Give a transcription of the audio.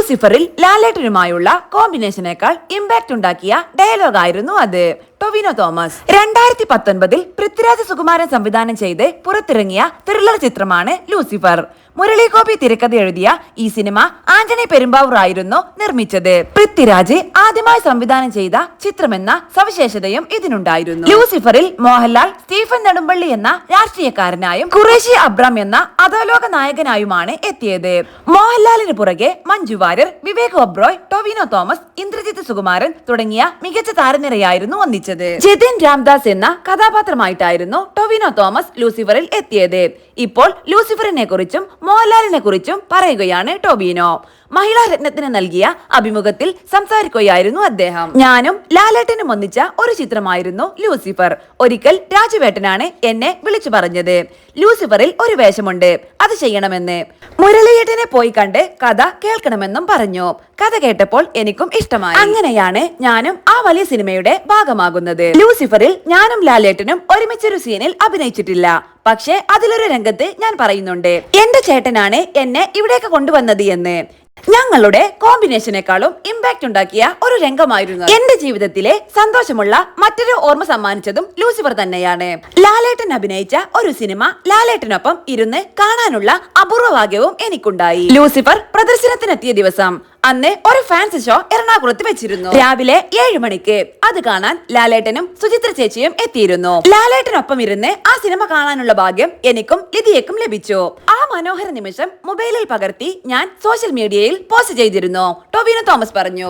ലൂസിഫറിൽ ലാലേട്ടനുമായുള്ള കോമ്പിനേഷനേക്കാൾ impact ഉണ്ടാക്കിയ dialogue ആയിരുന്നു അത്. ടൊവിനോ തോമസ് 2019 പൃഥ്വിരാജ് സുകുമാരൻ സംവിധാനം ചെയ്ത് പുറത്തിറങ്ങിയ ത്രില്ലർ ചിത്രമാണ് ലൂസിഫർ. മുരളി ഗോപി തിരക്കഥ എഴുതിയ ഈ സിനിമ ആന്റണി പെരുമ്പാവൂർ ആയിരുന്നു നിർമ്മിച്ചത്. പൃഥ്വിരാജ് ആദ്യമായി സംവിധാനം ചെയ്ത ചിത്രമെന്ന സവിശേഷതയും ഇതിനുണ്ടായിരുന്നു. ലൂസിഫറിൽ മോഹൻലാൽ സ്റ്റീഫൻ നെടുമ്പള്ളി എന്ന രാഷ്ട്രീയക്കാരനായും ഖുറേഷി അബ്രാം എന്ന അധോലോക നായകനായുമാണ് എത്തിയത്. മോഹൻലാലിന് പുറകെ മഞ്ജു വാര്യർ, വിവേക് ഒബ്രോയ്, ടൊവിനോ തോമസ്, ഇന്ദ്രജിത്ത് സുകുമാരൻ തുടങ്ങിയ മികച്ച താരനിരയായിരുന്നു ഒന്നിച്ചത്. ജതിൻ രാംദാസ് എന്ന കഥാപാത്രമായിട്ടായിരുന്നു ടൊവിനോ തോമസ് ലൂസിഫറിൽ എത്തിയത്. ഇപ്പോൾ ലൂസിഫറിനെ കുറിച്ചും മോഹൻലാലിനെ കുറിച്ചും പറയുകയാണ് ടൊവിനോ. മഹിളാ രത്നത്തിന് നൽകിയ അഭിമുഖത്തിൽ സംസാരിക്കുകയായിരുന്നു അദ്ദേഹം. ഞാനും ലാലേട്ടനും ഒന്നിച്ച ഒരു ചിത്രമായിരുന്നു ലൂസിഫർ. ഒരിക്കൽ രാജുവേട്ടനാണ് എന്നെ വിളിച്ചു പറഞ്ഞത്, ലൂസിഫറിൽ ഒരു വേഷമുണ്ട്, അത് ചെയ്യണമെന്ന്. മുരളിയേട്ടനെ പോയി കണ്ട് കഥ കേൾക്കണമെന്നും പറഞ്ഞു. കഥ കേട്ടപ്പോൾ എനിക്കും ഇഷ്ടമായി. അങ്ങനെയാണ് ഞാനും ആ വലിയ സിനിമയുടെ ഭാഗമാകുന്നത്. ലൂസിഫറിൽ ഞാനും ലാലേട്ടനും ഒരുമിച്ചൊരു സീനിൽ അഭിനയിച്ചിട്ടില്ല. പക്ഷേ അതിലൊരു രംഗത്ത് ഞാൻ പറയുന്നുണ്ട്, എന്റെ ചേട്ടനാണ് എന്നെ ഇവിടേക്ക് കൊണ്ടുവന്നത് എന്ന്. ഞങ്ങളുടെ കോമ്പിനേഷനേക്കാളും ഇമ്പാക്ട് ഉണ്ടാക്കിയ ഒരു രംഗമായിരുന്നു. എന്റെ ജീവിതത്തിലെ സന്തോഷമുള്ള മറ്റൊരു ഓർമ്മ സമ്മാനിച്ചതും ലൂസിഫർ തന്നെയാണ്. ലാലേട്ടൻ അഭിനയിച്ച ഒരു സിനിമ ലാലേട്ടനൊപ്പം ഇരുന്ന് കാണാനുള്ള അപൂർവ ഭാഗ്യവും എനിക്കുണ്ടായി. ലൂസിഫർ പ്രദർശനത്തിനെത്തിയ ദിവസം അന്ന് ഒരു ഫാൻസി ഷോ എറണാകുളത്ത് വെച്ചിരുന്നു. രാവിലെ 7 മണിക്ക് അത് കാണാൻ ലാലേട്ടനും സുചിത്ര ചേച്ചിയും എത്തിയിരുന്നു. ലാലേട്ടനൊപ്പം ഇരുന്ന് ആ സിനിമ കാണാനുള്ള ഭാഗ്യം എനിക്കും ലിതിയക്കും ലഭിച്ചു. ആ മനോഹര നിമിഷം മൊബൈലിൽ പകർത്തി ഞാൻ സോഷ്യൽ മീഡിയയിൽ പോസ്റ്റ് ചെയ്തിരുന്നു. ടൊവിനോ തോമസ് പറഞ്ഞു.